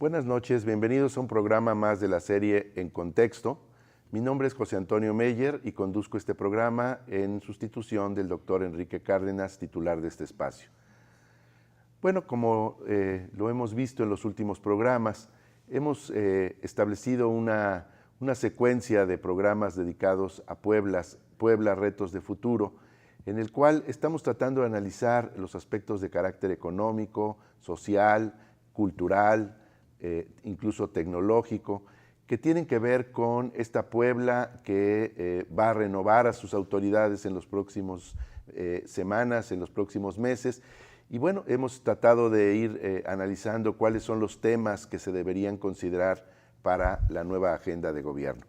Buenas noches, bienvenidos a un programa más de la serie En Contexto. Mi nombre es José Antonio Meyer y conduzco este programa en sustitución del doctor Enrique Cárdenas, titular de este espacio. Bueno, como lo hemos visto en los últimos programas, hemos establecido una secuencia de programas dedicados a Puebla Retos de Futuro, en el cual estamos tratando de analizar los aspectos de carácter económico, social, cultural, incluso tecnológico, que tienen que ver con esta Puebla que va a renovar a sus autoridades en las próximas semanas, en los próximos meses. Y bueno, hemos tratado de ir analizando cuáles son los temas que se deberían considerar para la nueva agenda de gobierno.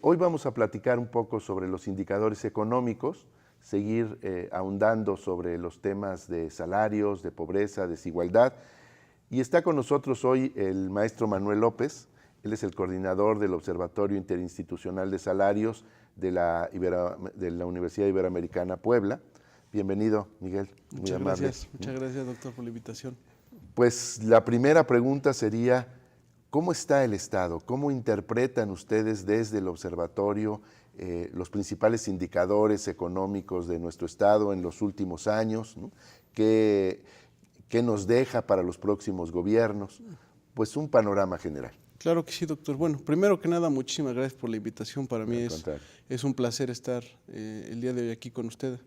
Hoy vamos a platicar un poco sobre los indicadores económicos, seguir ahondando sobre los temas de salarios, de pobreza, desigualdad. Y está con nosotros hoy el maestro Manuel López. Él es el coordinador del Observatorio Interinstitucional de Salarios de la Universidad Iberoamericana Puebla. Bienvenido, Miguel. Muchas gracias, doctor, por la invitación. Pues la primera pregunta sería, ¿cómo está el Estado? ¿Cómo interpretan ustedes desde el observatorio los principales indicadores económicos de nuestro Estado en los últimos años, ¿no? ¿Qué nos deja para los próximos gobiernos? Pues un panorama general. Claro que sí, doctor. Bueno, primero que nada, muchísimas gracias por la invitación. Para mí es un placer estar el día de hoy aquí con usted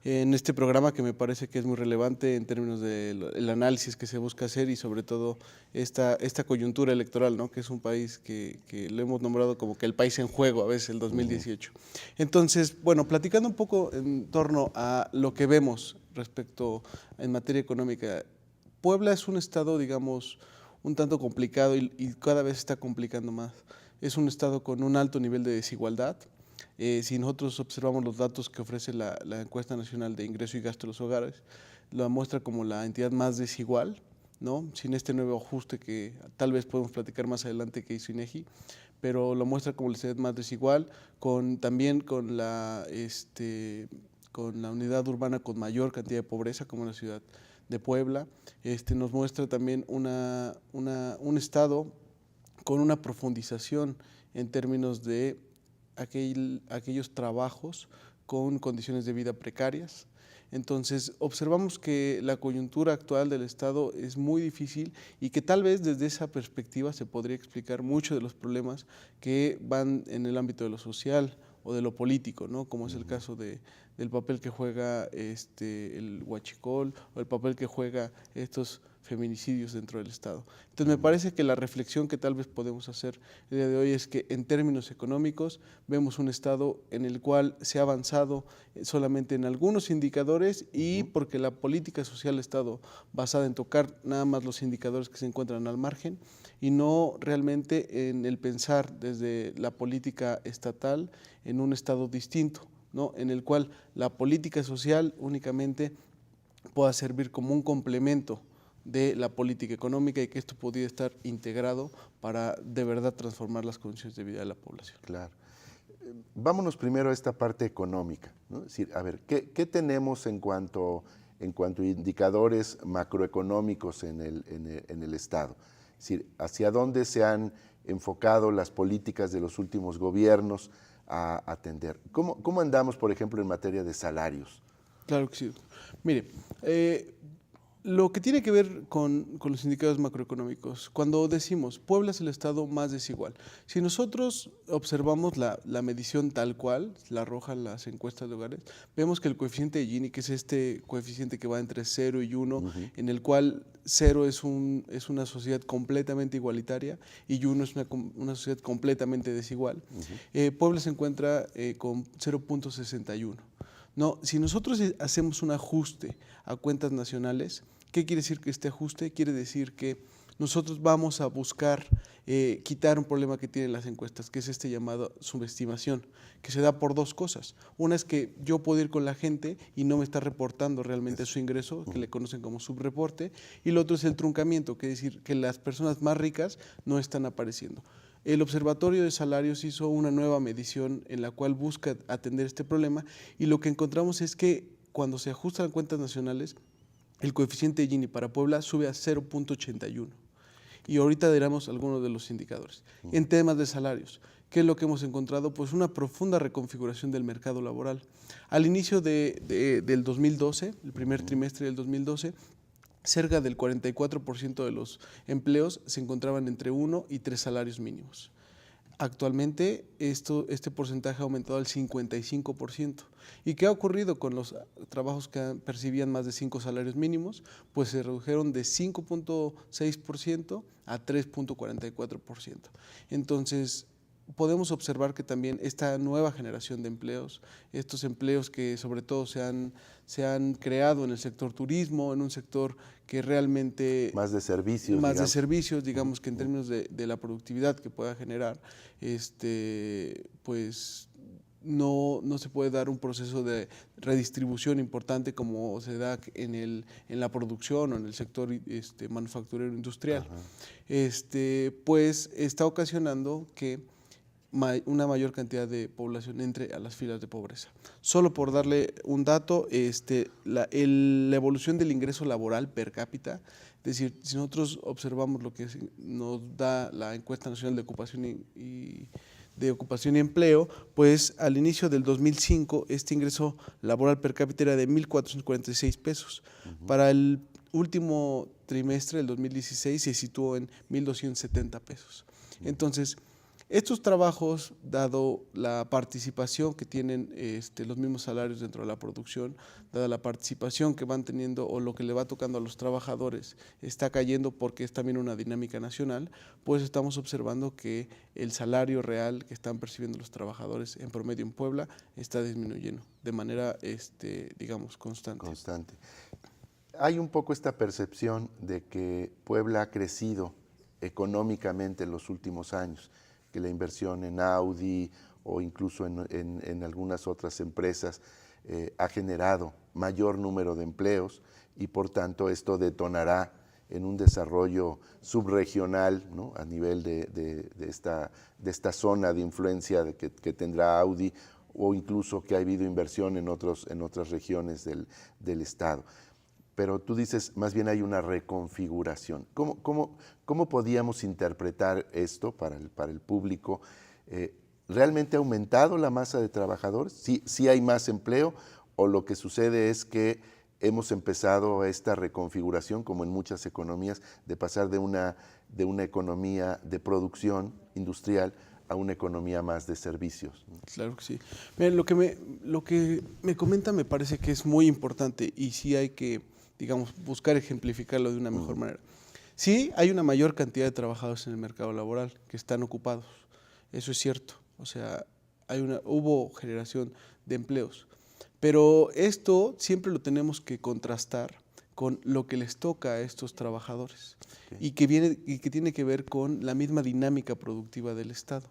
en este programa que me parece que es muy relevante en términos del análisis que se busca hacer y sobre todo esta coyuntura electoral, ¿no? Que es un país que lo hemos nombrado como que el país en juego a veces, el 2018. Entonces, bueno, platicando un poco en torno a lo que vemos respecto en materia económica, Puebla es un estado, digamos, un tanto complicado y cada vez está complicando más. Es un estado con un alto nivel de desigualdad. Si nosotros observamos los datos que ofrece la Encuesta Nacional de Ingreso y Gasto de los Hogares, lo muestra como la entidad más desigual, ¿no? Sin este nuevo ajuste que tal vez podemos platicar más adelante que hizo INEGI, pero lo muestra como la ciudad más desigual, también con la unidad urbana con mayor cantidad de pobreza, como la ciudad de Puebla. Nos muestra también un estado con una profundización en términos de aquellos trabajos con condiciones de vida precarias. Entonces, observamos que la coyuntura actual del Estado es muy difícil y que tal vez desde esa perspectiva se podría explicar muchos de los problemas que van en el ámbito de lo social o de lo político, ¿no? Como es el caso del papel que juega el huachicol o el papel que juega estos feminicidios dentro del Estado. Entonces, me parece que la reflexión que tal vez podemos hacer el día de hoy es que en términos económicos vemos un Estado en el cual se ha avanzado solamente en algunos indicadores y porque la política social ha estado basada en tocar nada más los indicadores que se encuentran al margen y no realmente en el pensar desde la política estatal en un Estado distinto, ¿no? En el cual la política social únicamente pueda servir como un complemento de la política económica y que esto podría estar integrado para de verdad transformar las condiciones de vida de la población. Claro. Vámonos primero a esta parte económica, ¿no? Es decir, a ver, ¿qué tenemos en cuanto a indicadores macroeconómicos en el Estado? Es decir, ¿hacia dónde se han enfocado las políticas de los últimos gobiernos a atender? ¿Cómo andamos, por ejemplo, en materia de salarios? Claro que sí. Mire, lo que tiene que ver con los indicadores macroeconómicos, cuando decimos Puebla es el estado más desigual, si nosotros observamos la medición tal cual, la arrojan las encuestas de hogares, vemos que el coeficiente de Gini, que es este coeficiente que va entre 0 y 1, en el cual 0 es una sociedad completamente igualitaria y 1 es una sociedad completamente desigual, Puebla se encuentra con 0.61. No, si nosotros hacemos un ajuste a cuentas nacionales, ¿qué quiere decir que este ajuste? Quiere decir que nosotros vamos a buscar quitar un problema que tienen las encuestas, que es este llamado subestimación, que se da por dos cosas. Una es que yo puedo ir con la gente y no me está reportando realmente su ingreso, que le conocen como subreporte, y lo otro es el truncamiento, que es decir, que las personas más ricas no están apareciendo. El Observatorio de Salarios hizo una nueva medición en la cual busca atender este problema y lo que encontramos es que cuando se ajustan cuentas nacionales, el coeficiente de Gini para Puebla sube a 0.81 Y ahorita diremos algunos de los indicadores. En temas de salarios, ¿qué es lo que hemos encontrado? Pues una profunda reconfiguración del mercado laboral. Al inicio del 2012, el primer trimestre del 2012, cerca del 44% de los empleos se encontraban entre 1 y 3 salarios mínimos. Actualmente este porcentaje ha aumentado al 55%. ¿Y qué ha ocurrido con los trabajos que percibían más de 5 salarios mínimos? Pues se redujeron de 5.6% a 3.44%. Entonces, podemos observar que también esta nueva generación de empleos, estos empleos que sobre todo se han creado en el sector turismo, en un sector que realmente... Más de servicios, Más digamos. De servicios, digamos que en términos de la productividad que pueda generar, pues no se puede dar un proceso de redistribución importante como se da en la producción o en el sector manufacturero industrial. Pues está ocasionando que una mayor cantidad de población entre a las filas de pobreza. Solo por darle un dato, la evolución del ingreso laboral per cápita, es decir, si nosotros observamos lo que nos da la Encuesta Nacional de Ocupación y Empleo, pues al inicio del 2005 este ingreso laboral per cápita era de 1.446 pesos. Para el último trimestre del 2016 se situó en 1.270 pesos. Entonces, estos trabajos, dado la participación que tienen los mismos salarios dentro de la producción, dada la participación que van teniendo o lo que le va tocando a los trabajadores, está cayendo porque es también una dinámica nacional, pues estamos observando que el salario real que están percibiendo los trabajadores en promedio en Puebla está disminuyendo de manera, digamos, constante. Hay un poco esta percepción de que Puebla ha crecido económicamente en los últimos años, que la inversión en Audi o incluso en algunas otras empresas ha generado mayor número de empleos y por tanto esto detonará en un desarrollo subregional, ¿no?, a nivel de esta zona de influencia que tendrá Audi, o incluso que ha habido inversión en otras regiones del estado. Pero tú dices, más bien hay una reconfiguración. ¿Cómo podíamos interpretar esto para el público? ¿Realmente ha aumentado la masa de trabajadores? ¿Sí hay más empleo? ¿O lo que sucede es que hemos empezado esta reconfiguración, como en muchas economías, de pasar de una economía de producción industrial a una economía más de servicios? Claro que sí. Miren, lo que me comenta me parece que es muy importante y sí hay que, digamos, buscar ejemplificarlo de una mejor manera. Sí, hay una mayor cantidad de trabajadores en el mercado laboral que están ocupados, eso es cierto, o sea, hubo generación de empleos, pero esto siempre lo tenemos que contrastar con lo que les toca a estos trabajadores y que tiene que ver con la misma dinámica productiva del Estado.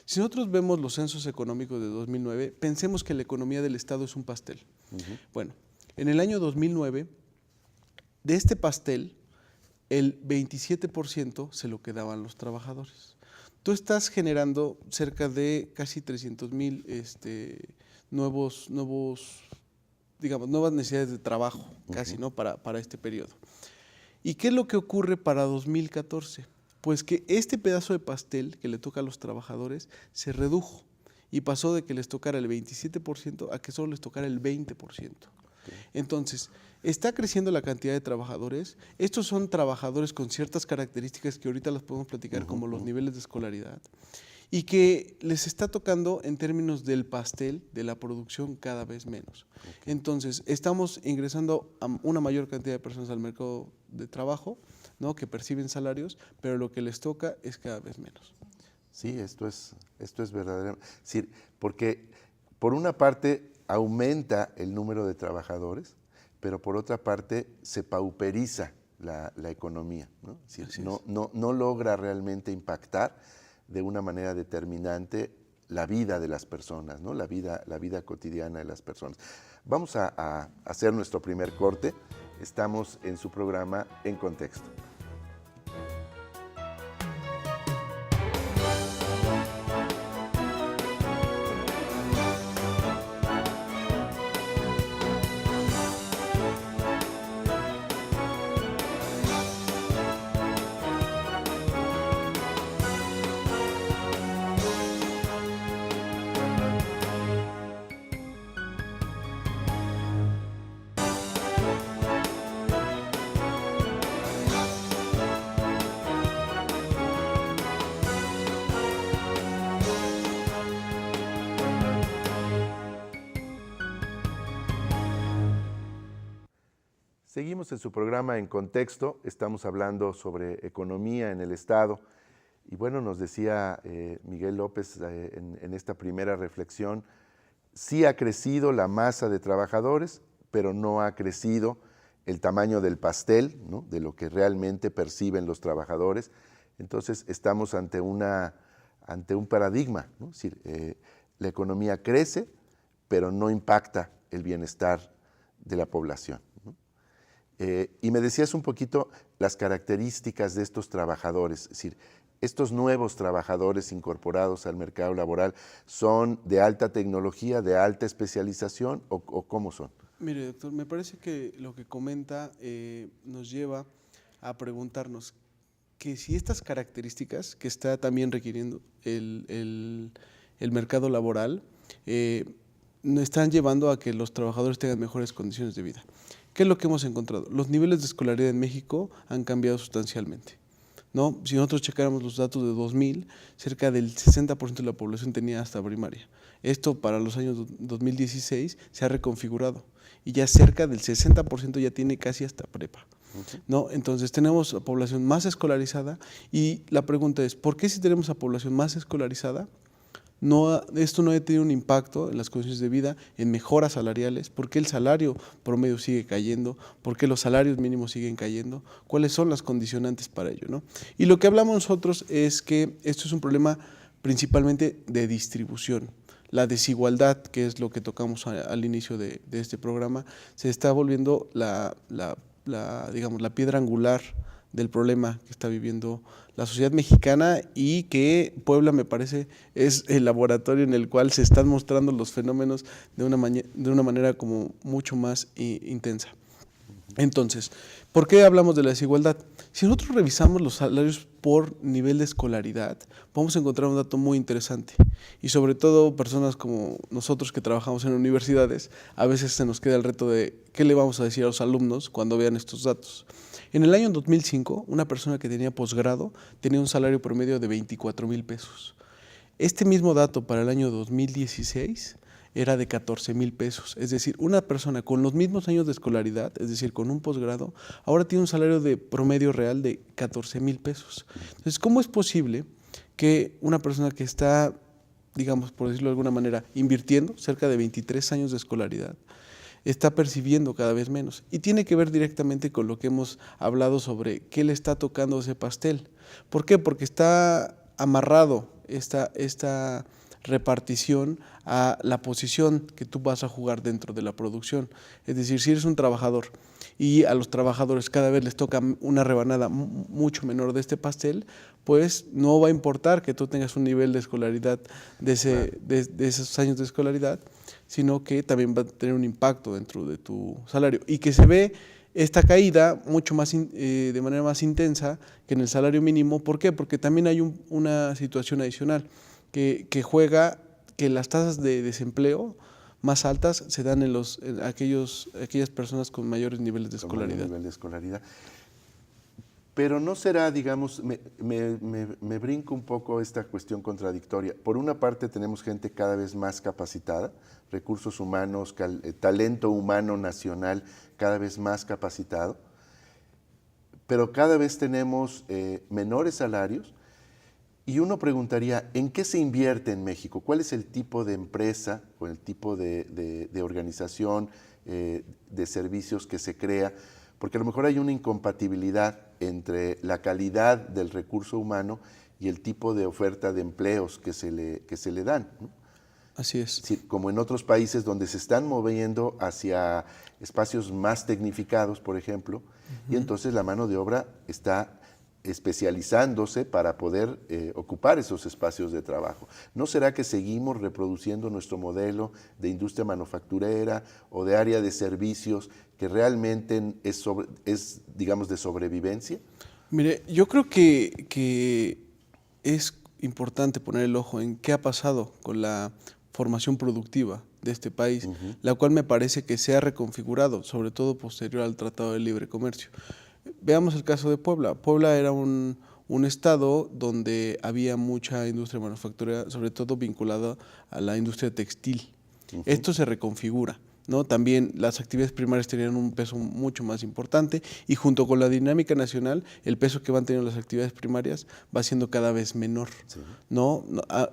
Si nosotros vemos los censos económicos de 2009, pensemos que la economía del Estado es un pastel. Bueno, en el año 2009, de este pastel, el 27% se lo quedaban los trabajadores. Tú estás generando cerca de casi 300,000 nuevas necesidades de trabajo, casi, ¿no?, para este periodo. ¿Y qué es lo que ocurre para 2014? Pues que este pedazo de pastel que le toca a los trabajadores se redujo y pasó de que les tocara el 27% a que solo les tocara el 20%. Entonces, está creciendo la cantidad de trabajadores. Estos son trabajadores con ciertas características que ahorita las podemos platicar, como los niveles de escolaridad, y que les está tocando en términos del pastel de la producción cada vez menos. Entonces, estamos ingresando a una mayor cantidad de personas al mercado de trabajo, ¿no?, que perciben salarios, pero lo que les toca es cada vez menos. Sí, esto es verdadero. Sí, porque por una parte aumenta el número de trabajadores, pero por otra parte se pauperiza la economía, ¿no? Sí, no logra realmente impactar de una manera determinante la vida de las personas, ¿no?, la vida cotidiana de las personas. Vamos a hacer nuestro primer corte. Estamos en su programa En Contexto. Seguimos en su programa En Contexto, estamos hablando sobre economía en el Estado y bueno, nos decía Miguel López en esta primera reflexión, sí ha crecido la masa de trabajadores, pero no ha crecido el tamaño del pastel, ¿no?, de lo que realmente perciben los trabajadores. Entonces estamos ante un paradigma, ¿no? Es decir, la economía crece, pero no impacta el bienestar de la población, ¿no? Y me decías un poquito las características de estos trabajadores, es decir, estos nuevos trabajadores incorporados al mercado laboral, ¿son de alta tecnología, de alta especialización o cómo son? Mire, doctor, me parece que lo que comenta nos lleva a preguntarnos que si estas características que está también requiriendo el mercado laboral nos están llevando a que los trabajadores tengan mejores condiciones de vida. ¿Qué es lo que hemos encontrado? Los niveles de escolaridad en México han cambiado sustancialmente, ¿no? Si nosotros checáramos los datos de 2000, cerca del 60% de la población tenía hasta primaria. Esto para los años 2016 se ha reconfigurado y ya cerca del 60% ya tiene casi hasta prepa, ¿no? Entonces tenemos a población más escolarizada y la pregunta es, ¿por qué si tenemos a población más escolarizada esto no ha tenido un impacto en las condiciones de vida, en mejoras salariales? ¿Por qué el salario promedio sigue cayendo? ¿Por qué los salarios mínimos siguen cayendo? ¿Cuáles son las condicionantes para ello, ¿no? Y lo que hablamos nosotros es que esto es un problema principalmente de distribución. La desigualdad, que es lo que tocamos al inicio de este programa, se está volviendo digamos, la piedra angular del problema que está viviendo la sociedad mexicana, y que Puebla, me parece, es el laboratorio en el cual se están mostrando los fenómenos de una manera como mucho más intensa. Entonces, ¿por qué hablamos de la desigualdad? Si nosotros revisamos los salarios por nivel de escolaridad, vamos a encontrar un dato muy interesante, y sobre todo personas como nosotros que trabajamos en universidades, a veces se nos queda el reto de qué le vamos a decir a los alumnos cuando vean estos datos. En el año 2005, una persona que tenía posgrado tenía un salario promedio de 24,000 pesos. Este mismo dato para el año 2016 era de 14,000 pesos. Es decir, una persona con los mismos años de escolaridad, es decir, con un posgrado, ahora tiene un salario de promedio real de 14,000 pesos. Entonces, ¿cómo es posible que una persona que está, digamos, por decirlo de alguna manera, invirtiendo cerca de 23 años de escolaridad, está percibiendo cada vez menos? Y tiene que ver directamente con lo que hemos hablado sobre qué le está tocando ese pastel. ¿Por qué? Porque está amarrado esta repartición a la posición que tú vas a jugar dentro de la producción. Es decir, si eres un trabajador y a los trabajadores cada vez les toca una rebanada mucho menor de este pastel, pues no va a importar que tú tengas un nivel de escolaridad de esos años de escolaridad, sino que también va a tener un impacto dentro de tu salario, y que se ve esta caída mucho más de manera más intensa que en el salario mínimo. ¿Por qué? Porque también hay una situación adicional que juega, que las tasas de desempleo más altas se dan en aquellas personas con mayores niveles de escolaridad. Nivel de escolaridad. Pero no será, digamos, me brinco un poco esta cuestión contradictoria. Por una parte tenemos gente cada vez más capacitada, recursos humanos, talento humano nacional cada vez más capacitado, pero cada vez tenemos menores salarios. Y uno preguntaría, ¿en qué se invierte en México? ¿Cuál es el tipo de empresa o el tipo de organización, de servicios que se crea? Porque a lo mejor hay una incompatibilidad entre la calidad del recurso humano y el tipo de oferta de empleos que se le dan, ¿no? Así es. Sí, como en otros países donde se están moviendo hacia espacios más tecnificados, por ejemplo, y entonces la mano de obra está especializándose para poder ocupar esos espacios de trabajo. ¿No será que seguimos reproduciendo nuestro modelo de industria manufacturera o de área de servicios que realmente es digamos, de sobrevivencia? Mire, yo creo que es importante poner el ojo en qué ha pasado con la formación productiva de este país, la cual me parece que se ha reconfigurado, sobre todo posterior al Tratado de Libre Comercio. Veamos el caso de Puebla. Puebla era un estado donde había mucha industria manufacturera, sobre todo vinculada a la industria textil. Esto se reconfigura, ¿no? También las actividades primarias tenían un peso mucho más importante y junto con la dinámica nacional, el peso que van teniendo las actividades primarias va siendo cada vez menor, Sí. ¿no?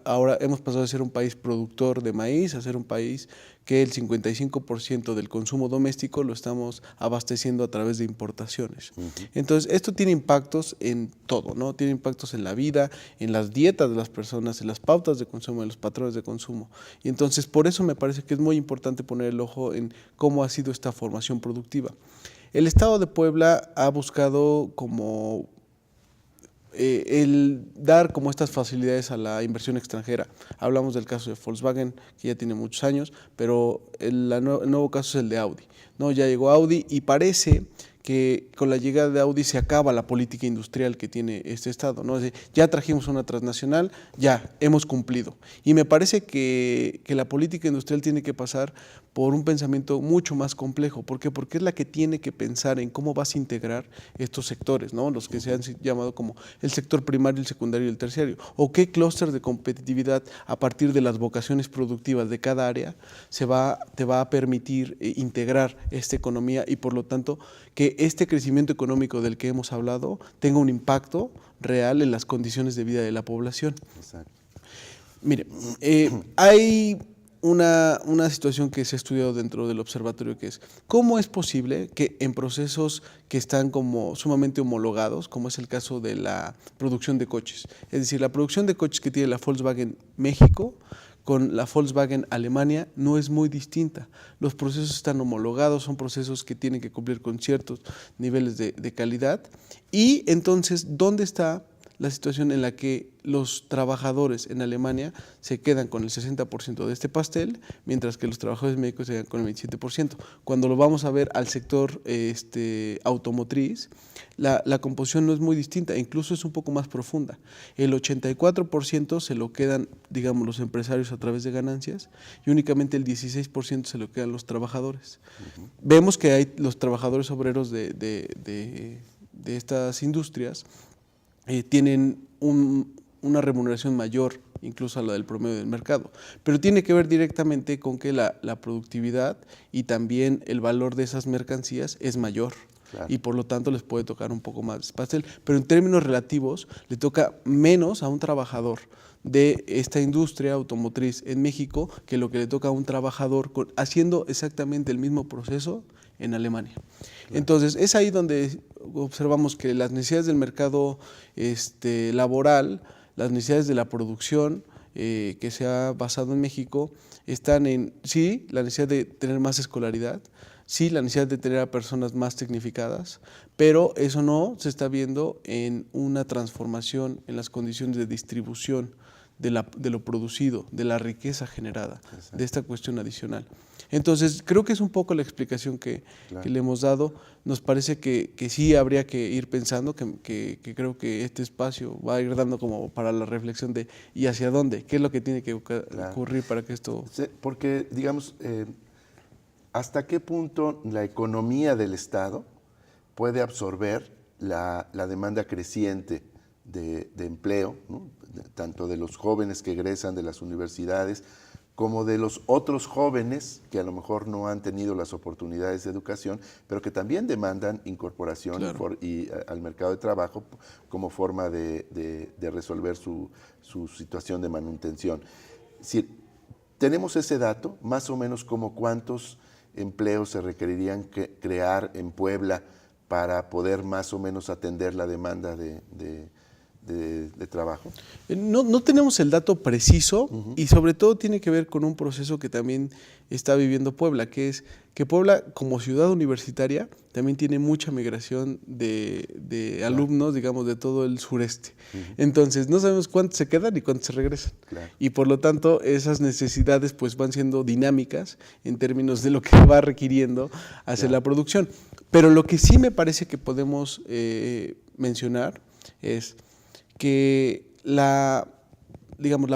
Ahora hemos pasado de ser un país productor de maíz a ser un país que el 55% del consumo doméstico lo estamos abasteciendo a través de importaciones. Entonces, esto tiene impactos en todo, ¿no? Tiene impactos en la vida, en las dietas de las personas, en las pautas de consumo, en los patrones de consumo. Y entonces, por eso me parece que es muy importante poner el ojo en cómo ha sido esta formación productiva. El Estado de Puebla ha buscado como el dar como estas facilidades a la inversión extranjera. Hablamos del caso de Volkswagen, que ya tiene muchos años, pero el nuevo caso es el de Audi, ¿no? Ya llegó Audi y parece que con la llegada de Audi se acaba la política industrial que tiene este estado, ¿no? Es decir, ya trajimos una transnacional, ya hemos cumplido. Y me parece que la política industrial tiene que pasar por un pensamiento mucho más complejo. ¿Por qué? Porque es la que tiene que pensar en cómo vas a integrar estos sectores, ¿no? Los que se han llamado como el sector primario, el secundario y el terciario. O qué clúster de competitividad a partir de las vocaciones productivas de cada área te va a permitir integrar esta economía y por lo tanto que este crecimiento económico del que hemos hablado tenga un impacto real en las condiciones de vida de la población. Exacto. Mire, hay una situación que se ha estudiado dentro del observatorio, que es cómo es posible que en procesos que están como sumamente homologados, como es el caso de la producción de coches, es decir, la producción de coches que tiene la Volkswagen México con la Volkswagen Alemania no es muy distinta. Los procesos están homologados, son procesos que tienen que cumplir con ciertos niveles de calidad. Y entonces, ¿dónde está la situación en la que los trabajadores en Alemania se quedan con el 60% de este pastel, mientras que los trabajadores médicos se quedan con el 27%? Cuando lo vamos a ver al sector automotriz, la composición no es muy distinta, incluso es un poco más profunda. El 84% se lo quedan, digamos, los empresarios a través de ganancias y únicamente el 16% se lo quedan los trabajadores. Vemos que hay los trabajadores obreros de estas industrias tienen una remuneración mayor incluso a la del promedio del mercado, pero tiene que ver directamente con que la productividad y también el valor de esas mercancías es mayor. Claro. Y por lo tanto les puede tocar un poco más de pastel, pero en términos relativos le toca menos a un trabajador de esta industria automotriz en México que lo que le toca a un trabajador haciendo exactamente el mismo proceso en Alemania. Claro. Entonces es ahí donde observamos que las necesidades del mercado laboral, las necesidades de la producción que se ha basado en México están en, sí, la necesidad de tener más escolaridad, sí, la necesidad de tener a personas más tecnificadas, pero eso no se está viendo en una transformación en las condiciones de distribución de lo producido, de la riqueza generada, exacto, de esta cuestión adicional. Entonces, creo que es un poco la explicación que le hemos dado. Nos parece que sí habría que ir pensando, que creo que este espacio va a ir dando como para la reflexión de ¿y hacia dónde? ¿Qué es lo que tiene que ocurrir para que esto...? Sí, porque, digamos, ¿hasta qué punto la economía del Estado puede absorber la demanda creciente de empleo, ¿no? Tanto de los jóvenes que egresan de las universidades como de los otros jóvenes que a lo mejor no han tenido las oportunidades de educación, pero que también demandan incorporación, claro, al mercado de trabajo como forma de resolver su situación de manutención? Si tenemos ese dato, más o menos como cuántos empleos se requerirían crear en Puebla para poder más o menos atender la demanda de trabajo. No tenemos el dato preciso y sobre todo tiene que ver con un proceso que también está viviendo Puebla, que es que Puebla como ciudad universitaria también tiene mucha migración de alumnos, digamos, de todo el sureste. Entonces no sabemos cuántos se quedan y cuántos se regresan. Claro. Y por lo tanto esas necesidades pues van siendo dinámicas en términos de lo que va requiriendo hacer la producción. Pero lo que sí me parece que podemos mencionar es que la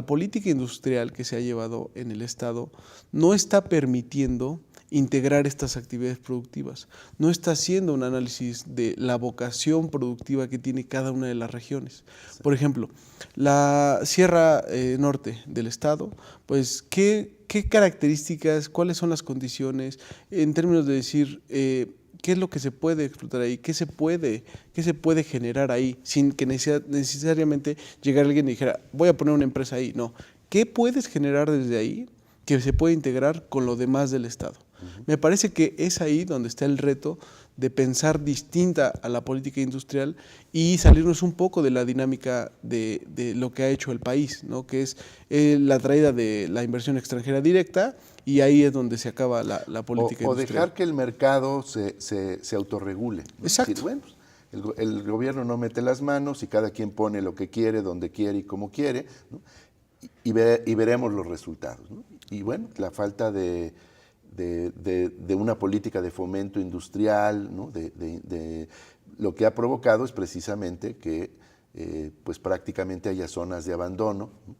política industrial que se ha llevado en el Estado no está permitiendo integrar estas actividades productivas. No está haciendo un análisis de la vocación productiva que tiene cada una de las regiones. Por ejemplo, la Sierra Norte del estado, pues, ¿qué características, cuáles son las condiciones en términos de decir qué es lo que se puede explotar ahí, qué se puede generar ahí, sin que necesariamente llegara alguien y dijera, voy a poner una empresa ahí? No, ¿qué puedes generar desde ahí que se puede integrar con lo demás del estado? Me parece que es ahí donde está el reto de pensar distinta a la política industrial y salirnos un poco de la dinámica de lo que ha hecho el país, ¿no? Que es la traída de la inversión extranjera directa, y ahí es donde se acaba la política industrial. O dejar que el mercado se autorregule, ¿no? Exacto. Es decir, bueno, el gobierno no mete las manos y cada quien pone lo que quiere, donde quiere y como quiere, ¿no? y veremos los resultados, ¿no? Y bueno, la falta de una política de fomento industrial, ¿no? Lo que ha provocado es precisamente que pues prácticamente haya zonas de abandono, ¿no?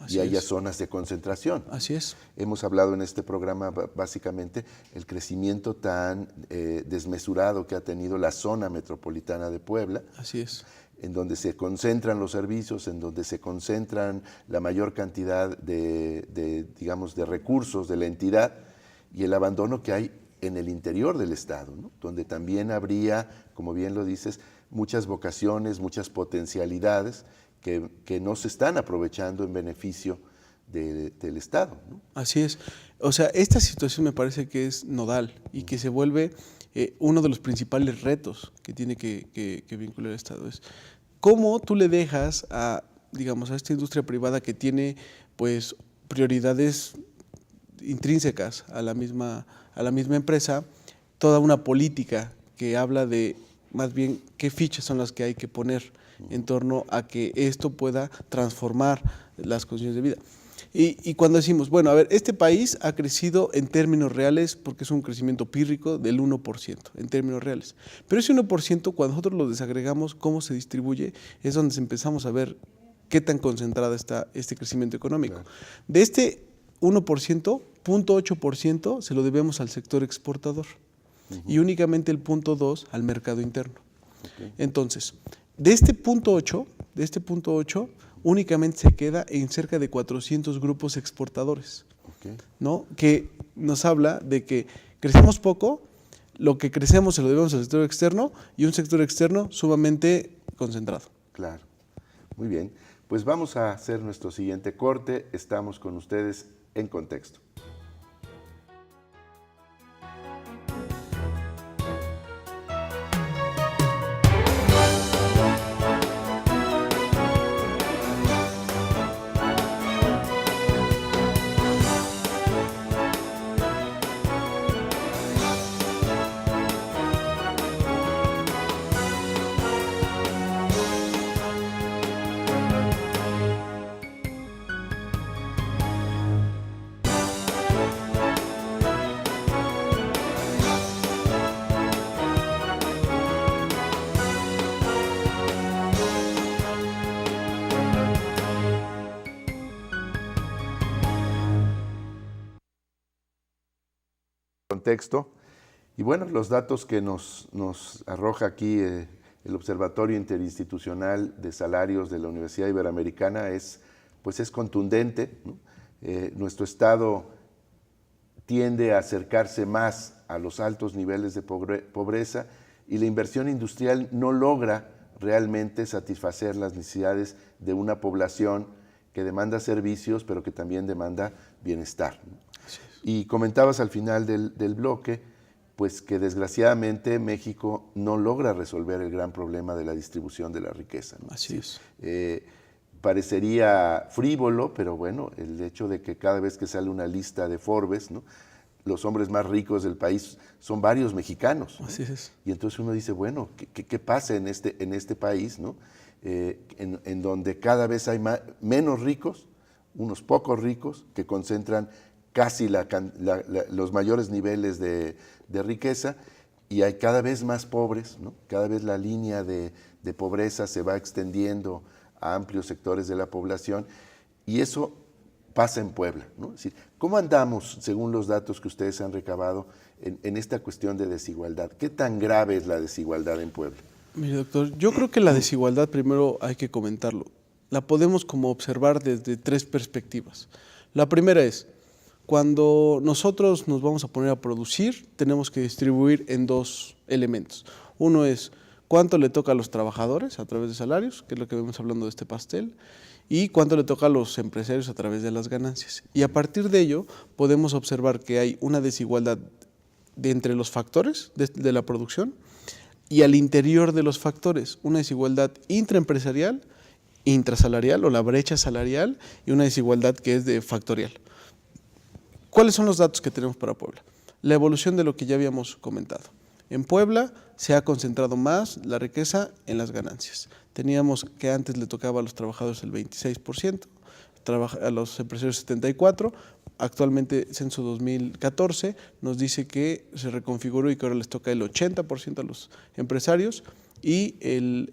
Y haya zonas de concentración. Así es. Hemos hablado en este programa básicamente el crecimiento tan desmesurado que ha tenido la zona metropolitana de Puebla. Así es. En donde se concentran los servicios, en donde se concentran la mayor cantidad digamos, de recursos de la entidad, y el abandono que hay en el interior del estado, ¿no? Donde también habría, como bien lo dices, muchas vocaciones, muchas potencialidades que no se están aprovechando en beneficio del estado, ¿no? Así es. O sea, esta situación me parece que es nodal y que se vuelve uno de los principales retos que tiene que vincular el Estado. Es cómo tú le dejas digamos, a esta industria privada que tiene pues prioridades intrínsecas a la misma empresa, toda una política que habla de más bien qué fichas son las que hay que poner en torno a que esto pueda transformar las condiciones de vida. Y cuando decimos, bueno, a ver, este país ha crecido en términos reales, porque es un crecimiento pírrico del 1%, en términos reales. Pero ese 1%, cuando nosotros lo desagregamos, cómo se distribuye, es donde empezamos a ver qué tan concentrado está este crecimiento económico. Claro. De este 1%, 0.8% se lo debemos al sector exportador, y únicamente el 0.2% al mercado interno. Okay. Entonces, de este 0.8%, únicamente se queda en cerca de 400 grupos exportadores, okay, ¿no? Que nos habla de que crecemos poco, lo que crecemos se lo debemos al sector externo, y un sector externo sumamente concentrado. Claro, muy bien. Pues vamos a hacer nuestro siguiente corte. Estamos con ustedes en Contexto. Contexto. Y bueno, los datos que nos arroja aquí el Observatorio Interinstitucional de Salarios de la Universidad Iberoamericana es contundente, ¿no? Nuestro estado tiende a acercarse más a los altos niveles de pobreza, y la inversión industrial no logra realmente satisfacer las necesidades de una población que demanda servicios, pero que también demanda bienestar, ¿no? Y comentabas al final del bloque, pues que desgraciadamente México no logra resolver el gran problema de la distribución de la riqueza, ¿no? Así es. Parecería frívolo, pero bueno, el hecho de que cada vez que sale una lista de Forbes, ¿no?, los hombres más ricos del país son varios mexicanos, ¿no? Así es. Y entonces uno dice, bueno, ¿qué pasa en este país, ¿no? En donde cada vez hay menos ricos, unos pocos ricos que concentran casi los mayores niveles de riqueza, y hay cada vez más pobres, ¿no? Cada vez la línea de pobreza se va extendiendo a amplios sectores de la población, y eso pasa en Puebla, ¿no? Es decir, ¿cómo andamos, según los datos que ustedes han recabado, en esta cuestión de desigualdad? ¿Qué tan grave es la desigualdad en Puebla? Mire, doctor, yo creo que la desigualdad, primero hay que comentarlo, la podemos como observar desde tres perspectivas. La primera es, cuando nosotros nos vamos a poner a producir, tenemos que distribuir en dos elementos. Uno es cuánto le toca a los trabajadores a través de salarios, que es lo que vemos hablando de este pastel, y cuánto le toca a los empresarios a través de las ganancias. Y a partir de ello podemos observar que hay una desigualdad entre los factores de la producción y al interior de los factores, una desigualdad intraempresarial, intrasalarial o la brecha salarial y una desigualdad que es de factorial. ¿Cuáles son los datos que tenemos para Puebla? La evolución de lo que ya habíamos comentado. En Puebla se ha concentrado más la riqueza en las ganancias. Teníamos que antes le tocaba a los trabajadores el 26%, a los empresarios 74%, actualmente Censo 2014 nos dice que se reconfiguró y que ahora les toca el 80% a los empresarios y el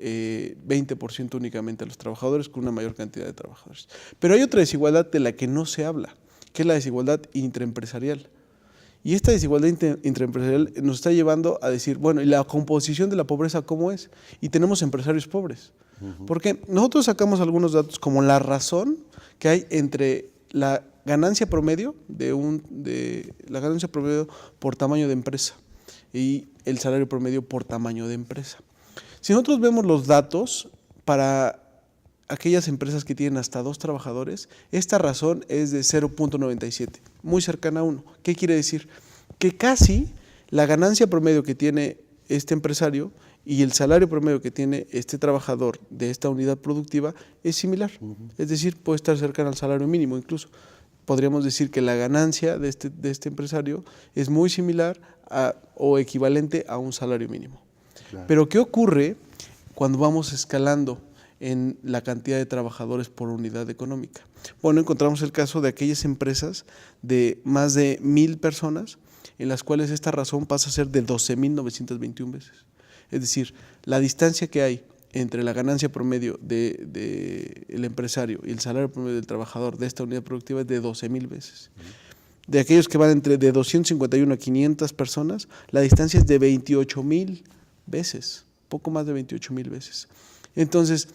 20% únicamente a los trabajadores, con una mayor cantidad de trabajadores. Pero hay otra desigualdad de la que no se habla, que es la desigualdad intraempresarial. Y esta desigualdad intraempresarial nos está llevando a decir, bueno, ¿y la composición de la pobreza cómo es? Y tenemos empresarios pobres. Porque nosotros sacamos algunos datos como la razón que hay entre la ganancia promedio la ganancia promedio por tamaño de empresa y el salario promedio por tamaño de empresa. Si nosotros vemos los datos para aquellas empresas que tienen hasta 2 trabajadores, esta razón es de 0.97, muy cercana a 1. ¿Qué quiere decir? Que casi la ganancia promedio que tiene este empresario y el salario promedio que tiene este trabajador de esta unidad productiva es similar. Es decir, puede estar cercana al salario mínimo incluso. Podríamos decir que la ganancia de este empresario es muy similar o equivalente a un salario mínimo. Claro. Pero ¿qué ocurre cuando vamos escalando en la cantidad de trabajadores por unidad económica? Bueno, encontramos el caso de aquellas empresas de más de 1,000 personas en las cuales esta razón pasa a ser de 12,921 veces. Es decir, la distancia que hay entre la ganancia promedio del empresario y el salario promedio del trabajador de esta unidad productiva es de 12,000 veces. De aquellos que van de 251 a 500 personas, la distancia es de 28,000 veces, poco más de 28,000 veces. Entonces,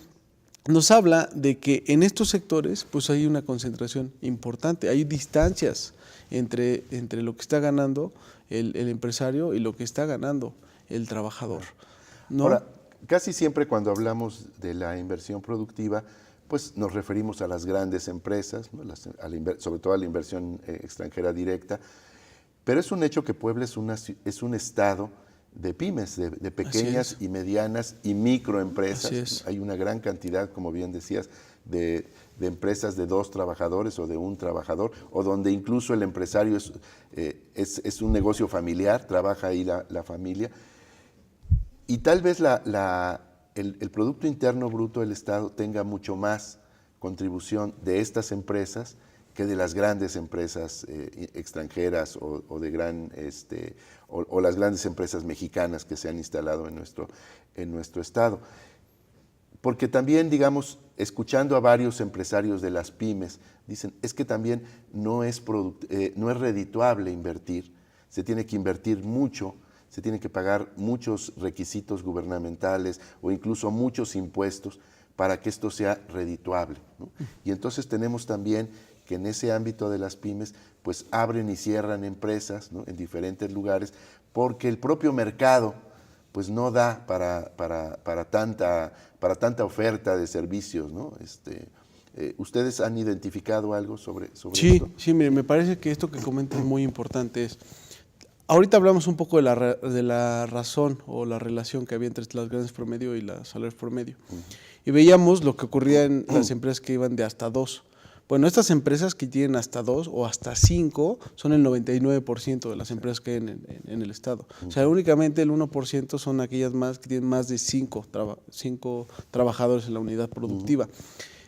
nos habla de que en estos sectores pues hay una concentración importante, hay distancias entre lo que está ganando el empresario y lo que está ganando el trabajador, ¿no? Ahora, casi siempre cuando hablamos de la inversión productiva, pues nos referimos a las grandes empresas, ¿no? Sobre todo a la inversión extranjera directa, pero es un hecho que Puebla es un estado de pymes, de pequeñas y medianas y microempresas. Hay una gran cantidad, como bien decías, de empresas de 2 trabajadores o de 1 trabajador, o donde incluso el empresario es un negocio familiar, trabaja ahí la familia. Y tal vez el Producto Interno Bruto del Estado tenga mucho más contribución de estas empresas que de las grandes empresas extranjeras o las grandes empresas mexicanas que se han instalado en nuestro estado. Porque también, digamos, escuchando a varios empresarios de las pymes, dicen, es que también no es redituable invertir, se tiene que invertir mucho, se tienen que pagar muchos requisitos gubernamentales o incluso muchos impuestos para que esto sea redituable, ¿no? Y entonces tenemos también que en ese ámbito de las pymes pues abren y cierran empresas, ¿no? En diferentes lugares, porque el propio mercado pues no da para tanta oferta de servicios, ¿no? ¿Ustedes han identificado algo sobre esto? Sí, mire, me parece que esto que comenta es muy importante. Ahorita hablamos un poco de la razón o la relación que había entre las grandes promedio y las salarios promedio. Y veíamos lo que ocurría en las empresas que iban de hasta 2. Bueno, estas empresas que tienen hasta 2 o hasta 5 son el 99% de las empresas que hay en el estado. O sea, únicamente el 1% son aquellas más que tienen más de 5 trabajadores en la unidad productiva.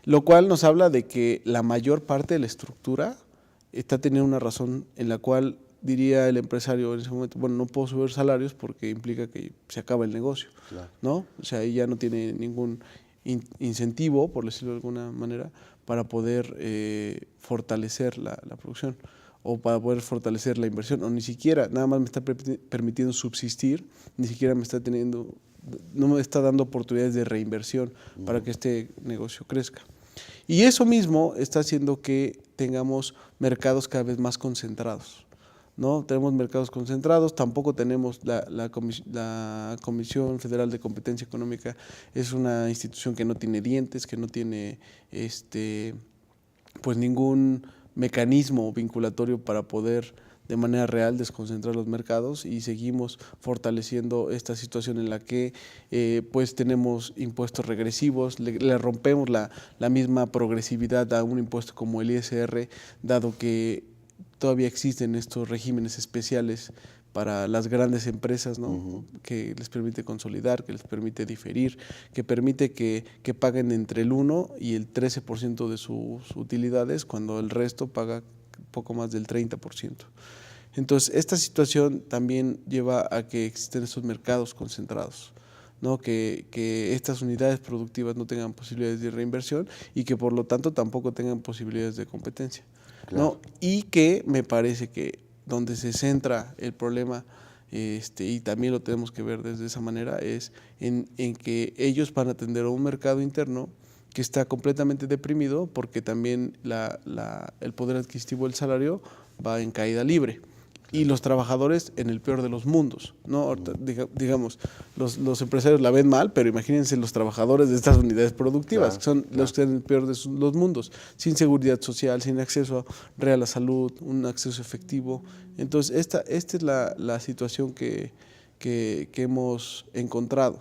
Lo cual nos habla de que la mayor parte de la estructura está teniendo una razón en la cual diría el empresario en ese momento, bueno, no puedo subir salarios porque implica que se acaba el negocio, claro, ¿no? O sea, ahí ya no tiene ningún incentivo, por decirlo de alguna manera, para poder fortalecer la producción o para poder fortalecer la inversión, o ni siquiera, nada más me está permitiendo subsistir, ni siquiera no me está dando oportunidades de reinversión para que este negocio crezca. Y eso mismo está haciendo que tengamos mercados cada vez más concentrados, ¿no? Tenemos mercados concentrados, tampoco tenemos la Comisión Federal de Competencia Económica, es una institución que no tiene dientes, que no tiene pues ningún mecanismo vinculatorio para poder de manera real desconcentrar los mercados, y seguimos fortaleciendo esta situación en la que pues tenemos impuestos regresivos, le rompemos la misma progresividad a un impuesto como el ISR, dado que todavía existen estos regímenes especiales para las grandes empresas, ¿no? Que les permite consolidar, que les permite diferir, que permite que paguen entre el 1 y el 13% de sus utilidades, cuando el resto paga poco más del 30%. Entonces, esta situación también lleva a que existen estos mercados concentrados, ¿no? Que estas unidades productivas no tengan posibilidades de reinversión y que por lo tanto tampoco tengan posibilidades de competencia. Claro. ¿No? Y que me parece que donde se centra el problema, y también lo tenemos que ver desde esa manera, es en que ellos van a atender a un mercado interno que está completamente deprimido, porque también el poder adquisitivo del salario va en caída libre. Y los trabajadores en el peor de los mundos, ¿no? Digamos, los empresarios la ven mal, pero imagínense los trabajadores de estas unidades productivas, que son los que están en el peor de los mundos, sin seguridad social, sin acceso real a salud, un acceso efectivo. Entonces, esta es la situación que hemos encontrado,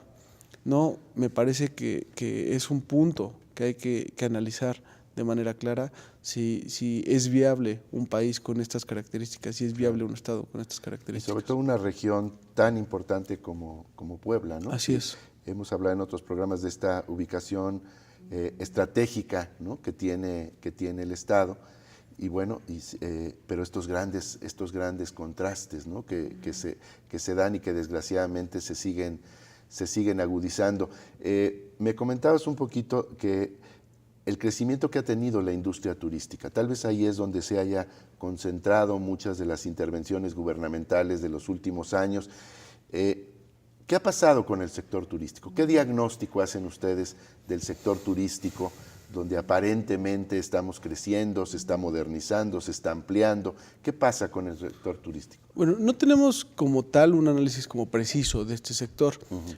¿no? Me parece que es un punto que hay que analizar de manera clara, si es viable un país con estas características, si es viable un Estado con estas características. Y sobre todo una región tan importante como Puebla, ¿no? Así es. Hemos hablado en otros programas de esta ubicación estratégica, ¿no? que tiene el Estado, y bueno, pero estos grandes contrastes, ¿no? que se dan y que desgraciadamente se siguen agudizando. Me comentabas un poquito que el crecimiento que ha tenido la industria turística, tal vez ahí es donde se haya concentrado muchas de las intervenciones gubernamentales de los últimos años. ¿Qué ha pasado con el sector turístico? ¿Qué diagnóstico hacen ustedes del sector turístico, donde aparentemente estamos creciendo, se está modernizando, se está ampliando? ¿Qué pasa con el sector turístico? Bueno, no tenemos como tal un análisis como preciso de este sector.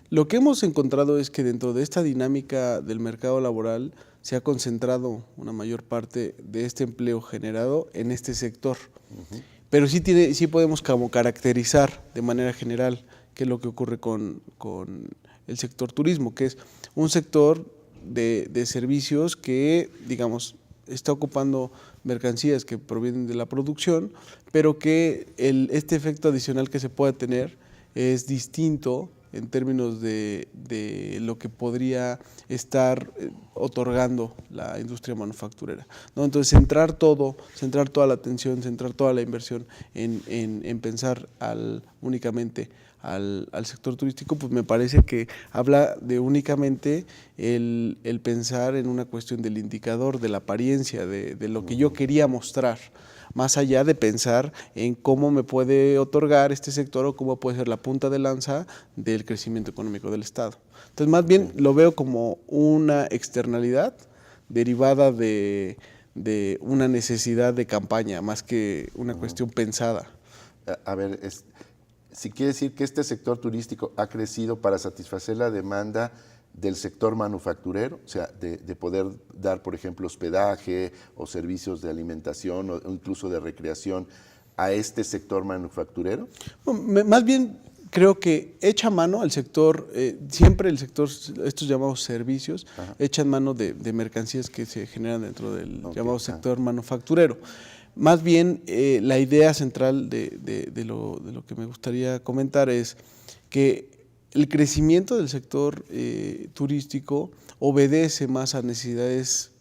Lo que hemos encontrado es que dentro de esta dinámica del mercado laboral se ha concentrado una mayor parte de este empleo generado en este sector. Pero sí podemos como caracterizar de manera general qué es lo que ocurre con el sector turismo, que es un sector de servicios que, digamos, está ocupando mercancías que provienen de la producción, pero que este efecto adicional que se puede tener es distinto en términos de lo que podría estar otorgando la industria manufacturera, ¿no? Entonces, centrar toda la atención, centrar toda la inversión en pensar únicamente al sector turístico, pues me parece que habla de únicamente el pensar en una cuestión del indicador, de la apariencia, de lo que yo quería mostrar, más allá de pensar en cómo me puede otorgar este sector o cómo puede ser la punta de lanza del crecimiento económico del Estado. Entonces, más bien lo veo como una externalidad derivada de una necesidad de campaña, más que una cuestión pensada. A ver, si quiere decir que este sector turístico ha crecido para satisfacer la demanda del sector manufacturero, o sea, de poder dar, por ejemplo, hospedaje o servicios de alimentación o incluso de recreación a este sector manufacturero? Más bien creo que echa mano al sector, siempre el sector, estos llamados servicios, echan mano de mercancías que se generan dentro del llamado sector manufacturero. Más bien, la idea central de lo que me gustaría comentar es que el crecimiento del sector turístico obedece más a necesidades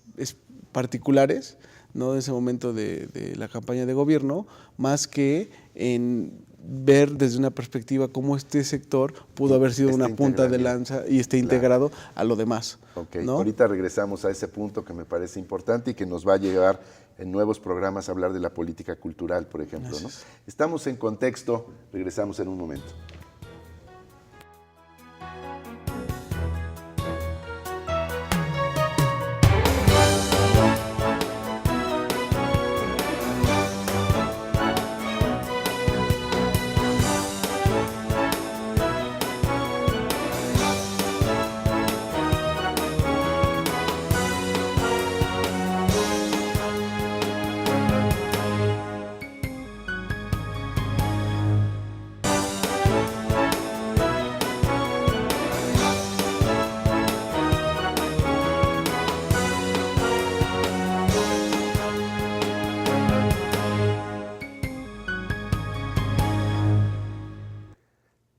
particulares, ¿no? En ese momento de la campaña de gobierno, más que en ver desde una perspectiva cómo este sector pudo haber sido una punta de lanza y esté integrado a lo demás. Ok, ¿no? Ahorita regresamos a ese punto que me parece importante y que nos va a llevar en nuevos programas a hablar de la política cultural, por ejemplo, ¿no? Estamos en Contexto, regresamos en un momento.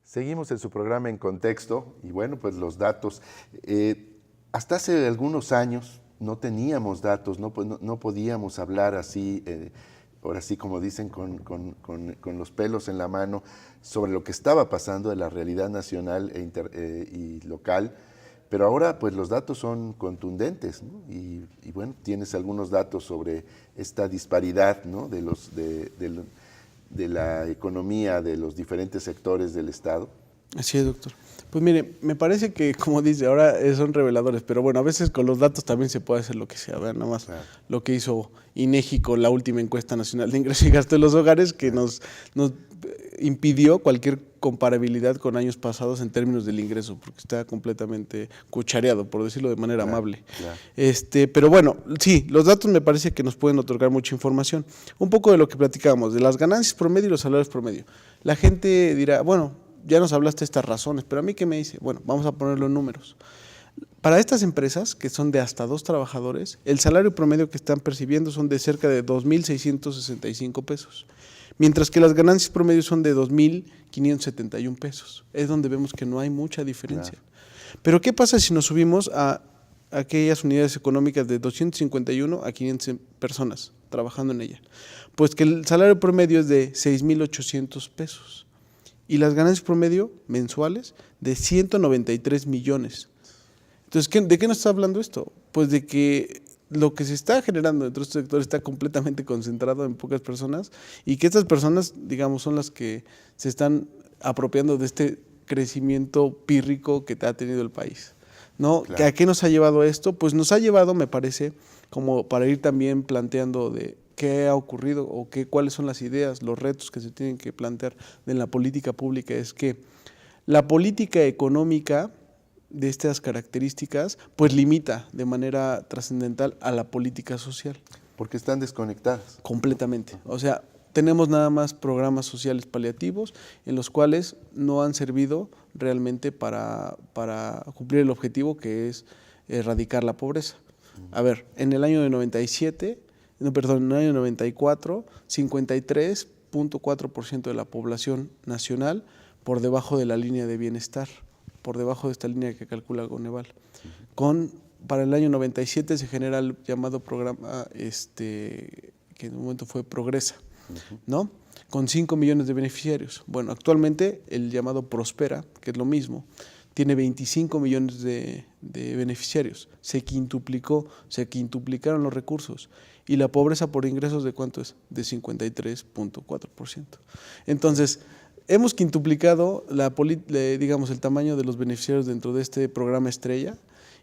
Seguimos en su programa En Contexto y bueno, pues los datos. Hasta hace algunos años no teníamos datos, no podíamos hablar así, ahora sí como dicen, con los pelos en la mano sobre lo que estaba pasando de la realidad nacional y local. Pero ahora pues los datos son contundentes, ¿no? Y bueno, tienes algunos datos sobre esta disparidad, ¿no? de la economía de los diferentes sectores del Estado. Así es, doctor. Pues mire, me parece que, como dice, ahora son reveladores, pero bueno, a veces con los datos también se puede hacer lo que sea, ¿verdad? Nada más lo que hizo INEGI con la última encuesta nacional de ingreso y gasto de los hogares, que nos impidió cualquier comparabilidad con años pasados en términos del ingreso, porque está completamente cuchareado, por decirlo de manera amable. Pero bueno, sí, los datos me parece que nos pueden otorgar mucha información. Un poco de lo que platicábamos, de las ganancias promedio y los salarios promedio. La gente dirá, bueno, ya nos hablaste de estas razones, pero a mí ¿qué me dice? Bueno, vamos a ponerlo en números. Para estas empresas, que son de hasta 2 trabajadores, el salario promedio que están percibiendo son de cerca de 2,665 pesos, mientras que las ganancias promedio son de 2,571 pesos. Es donde vemos que no hay mucha diferencia. Pero ¿qué pasa si nos subimos a aquellas unidades económicas de 251 a 500 personas trabajando en ella? Pues que el salario promedio es de 6,800 pesos. Y las ganancias promedio mensuales de 193 millones. Entonces, ¿de qué nos está hablando esto? Pues de que lo que se está generando dentro de este sector está completamente concentrado en pocas personas y que estas personas, digamos, son las que se están apropiando de este crecimiento pírrico que ha tenido el país, ¿no? Claro. ¿A qué nos ha llevado esto? Pues nos ha llevado, me parece, como para ir también planteando de qué ha ocurrido o cuáles son las ideas, los retos que se tienen que plantear en la política pública, es que la política económica de estas características pues limita de manera trascendental a la política social. Porque están desconectadas. Completamente. O sea, tenemos nada más programas sociales paliativos en los cuales no han servido realmente para cumplir el objetivo que es erradicar la pobreza. A ver, en el año 94, 53.4% de la población nacional por debajo de la línea de bienestar, por debajo de esta línea que calcula Coneval. Para el año 97 se genera el llamado programa, que en un momento fue Progresa, ¿no? Con 5 millones de beneficiarios. Bueno, actualmente el llamado Prospera, que es lo mismo, tiene 25 millones de beneficiarios. Se quintuplicaron los recursos. Y la pobreza por ingresos, ¿de cuánto es? De 53.4%. Entonces, hemos quintuplicado digamos, el tamaño de los beneficiarios dentro de este programa estrella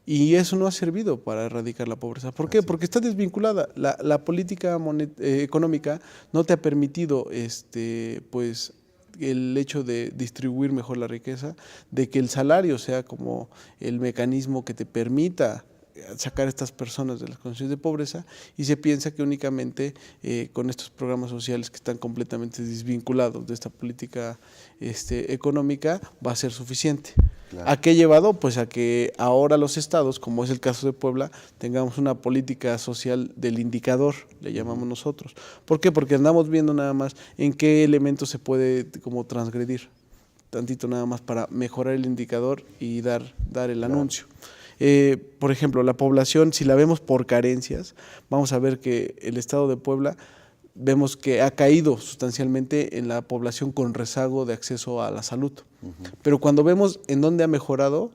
y eso no ha servido para erradicar la pobreza. ¿Por qué? Porque está desvinculada. La política económica no te ha permitido pues, el hecho de distribuir mejor la riqueza, de que el salario sea como el mecanismo que te permita sacar a estas personas de las condiciones de pobreza, y se piensa que únicamente con estos programas sociales que están completamente desvinculados de esta política económica va a ser suficiente. Claro. ¿A qué ha llevado? Pues a que ahora los estados, como es el caso de Puebla, tengamos una política social del indicador, le llamamos nosotros. ¿Por qué? Porque andamos viendo nada más en qué elementos se puede como transgredir, tantito nada más para mejorar el indicador y dar el anuncio. Por ejemplo, la población, si la vemos por carencias, vamos a ver que el estado de Puebla vemos que ha caído sustancialmente en la población con rezago de acceso a la salud. Pero cuando vemos en dónde ha mejorado,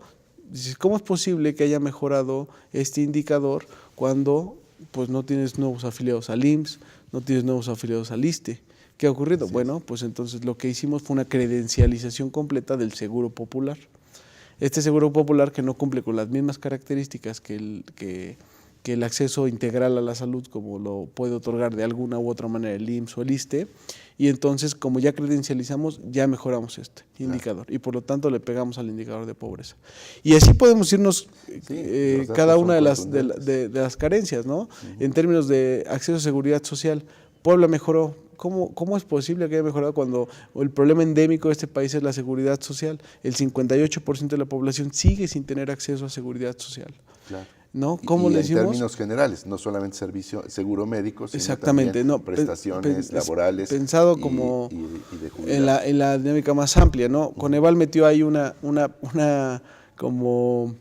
dices, ¿cómo es posible que haya mejorado este indicador cuando pues no tienes nuevos afiliados al IMSS, no tienes nuevos afiliados al ISSSTE? ¿Qué ha ocurrido? Bueno, pues entonces lo que hicimos fue una credencialización completa del Seguro Popular. Este Seguro Popular que no cumple con las mismas características que el acceso integral a la salud, como lo puede otorgar de alguna u otra manera el IMSS o el ISSSTE, y entonces como ya credencializamos, ya mejoramos este indicador, y por lo tanto le pegamos al indicador de pobreza. Y así podemos irnos cada una de las carencias, ¿no? En términos de acceso a seguridad social, Puebla mejoró. ¿Cómo es posible que haya mejorado cuando el problema endémico de este país es la seguridad social? El 58% de la población sigue sin tener acceso a seguridad social. Claro. ¿No? ¿Cómo le decimos? En términos generales, no solamente seguro médico, sino exactamente, también no, prestaciones laborales. Pensado como y de jubilación. en la dinámica más amplia, ¿no? Coneval metió ahí como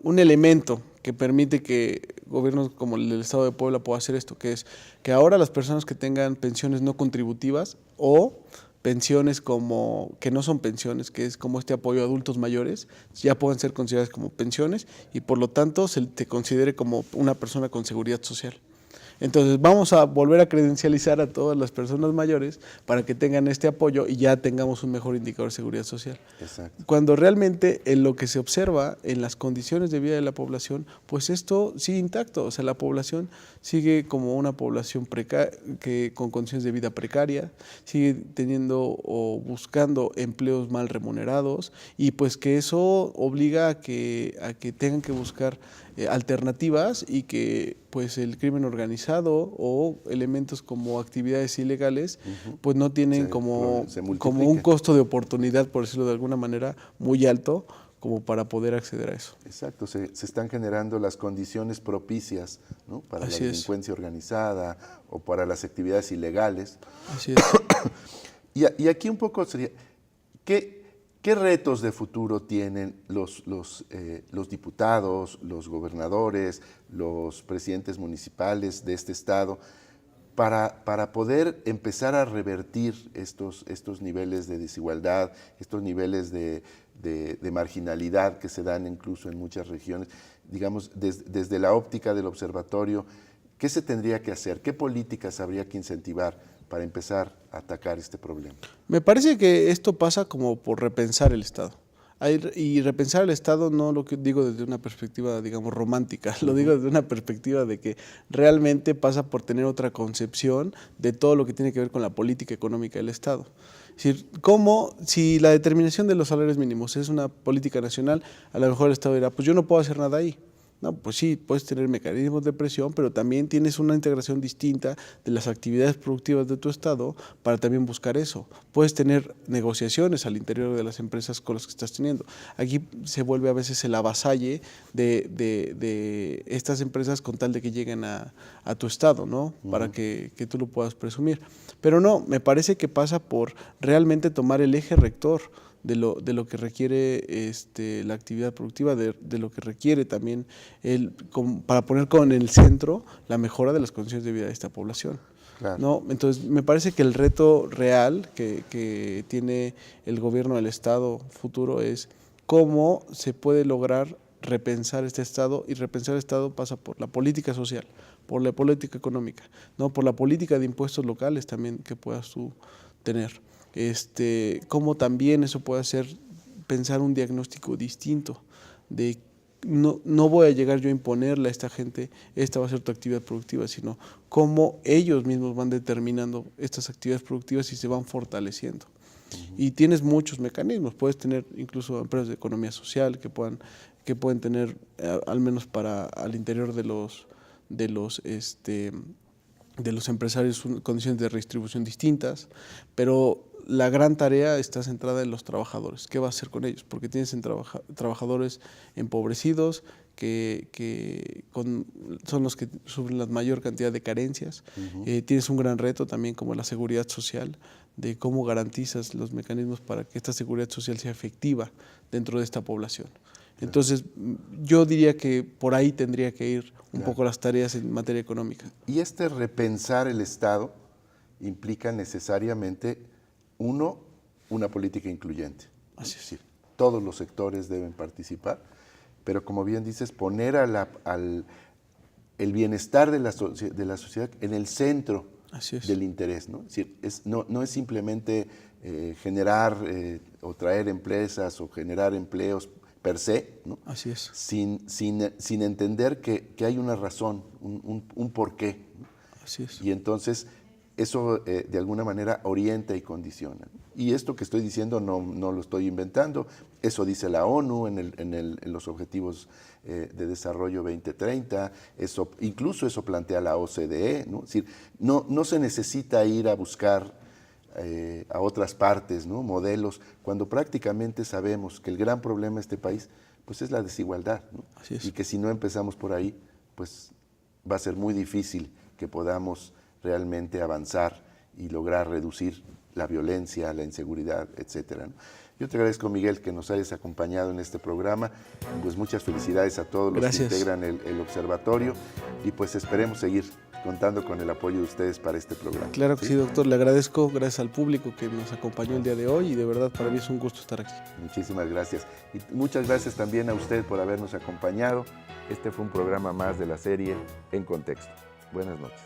un elemento que permite que gobiernos como el del Estado de Puebla pueda hacer esto, que es que ahora las personas que tengan pensiones no contributivas o pensiones que no son pensiones, que es como este apoyo a adultos mayores, ya pueden ser consideradas como pensiones y por lo tanto se te considere como una persona con seguridad social. Entonces vamos a volver a credencializar a todas las personas mayores para que tengan este apoyo y ya tengamos un mejor indicador de seguridad social. Exacto. Cuando realmente en lo que se observa en las condiciones de vida de la población, pues esto sigue intacto, o sea, la población sigue como una población con condiciones de vida precaria, sigue teniendo o buscando empleos mal remunerados y pues que eso obliga a que tengan que buscar alternativas y que pues el crimen organizado o elementos como actividades ilegales pues no tienen como un costo de oportunidad, por decirlo de alguna manera, muy alto como para poder acceder a eso. Exacto, se están generando las condiciones propicias, ¿no? Para la delincuencia organizada o para las actividades ilegales. Así es. Y aquí un poco sería, ¿qué retos de futuro tienen los diputados, los gobernadores, los presidentes municipales de este estado para poder empezar a revertir estos niveles de desigualdad, estos niveles de marginalidad que se dan incluso en muchas regiones? Digamos, desde la óptica del observatorio, ¿qué se tendría que hacer? ¿Qué políticas habría que incentivar para empezar a atacar este problema? Me parece que esto pasa como por repensar el Estado. Y repensar el Estado no lo que digo desde una perspectiva, digamos, romántica, lo digo desde una perspectiva de que realmente pasa por tener otra concepción de todo lo que tiene que ver con la política económica del Estado. Es decir, si la determinación de los salarios mínimos es una política nacional, a lo mejor el Estado dirá, pues yo no puedo hacer nada ahí. No, pues sí, puedes tener mecanismos de presión, pero también tienes una integración distinta de las actividades productivas de tu estado para también buscar eso. Puedes tener negociaciones al interior de las empresas con las que estás teniendo. Aquí se vuelve a veces el avasalle de estas empresas con tal de que lleguen a tu estado, ¿no? Para que tú lo puedas presumir. Pero no, me parece que pasa por realmente tomar el eje rector de lo que requiere la actividad productiva, de lo que requiere también para poner en el centro la mejora de las condiciones de vida de esta población. Claro. ¿No? Entonces, me parece que el reto real que tiene el gobierno del Estado futuro es cómo se puede lograr repensar este Estado, y repensar el Estado pasa por la política social, por la política económica, ¿no? Por la política de impuestos locales también que puedas tú tener. Cómo también eso puede hacer pensar un diagnóstico distinto de no voy a llegar yo a imponerle a esta gente, esta va a ser tu actividad productiva, sino cómo ellos mismos van determinando estas actividades productivas y se van fortaleciendo. Y tienes muchos mecanismos, puedes tener incluso empresas de economía social que pueden tener, al menos al interior de los empresarios, condiciones de redistribución distintas, pero la gran tarea está centrada en los trabajadores. ¿Qué va a hacer con ellos? Porque tienes trabajadores empobrecidos que son los que sufren la mayor cantidad de carencias. Tienes un gran reto también como la seguridad social, de cómo garantizas los mecanismos para que esta seguridad social sea efectiva dentro de esta población. Entonces, yo diría que por ahí tendría que ir un poco las tareas en materia económica. Y repensar el Estado implica necesariamente, una política incluyente. Así Es es. decir, todos los sectores deben participar, pero como bien dices, poner el bienestar de la sociedad en el centro Así es. del interés, ¿no? Es decir, no es simplemente generar o traer empresas o generar empleos per se, ¿no? Así es. Sin entender que hay una razón, un porqué, ¿no? Así es. Y entonces eso de alguna manera orienta y condiciona. Y esto que estoy diciendo no lo estoy inventando, eso dice la ONU en los Objetivos de Desarrollo 2030, incluso eso plantea la OCDE, ¿no? Es decir, no se necesita ir a buscar a otras partes, ¿no? Modelos, cuando prácticamente sabemos que el gran problema de este país pues es la desigualdad, ¿no? Así es. Y que si no empezamos por ahí, pues va a ser muy difícil que podamos realmente avanzar y lograr reducir la violencia, la inseguridad, etcétera, ¿no? Yo te agradezco, Miguel, que nos hayas acompañado en este programa. Pues muchas felicidades a todos los Gracias. que integran el observatorio y pues esperemos seguir contando con el apoyo de ustedes para este programa. Claro que sí, doctor. Le agradezco, gracias al público que nos acompañó el día de hoy y de verdad para mí es un gusto estar aquí. Muchísimas gracias. Y muchas gracias también a usted por habernos acompañado. Este fue un programa más de la serie En Contexto. Buenas noches.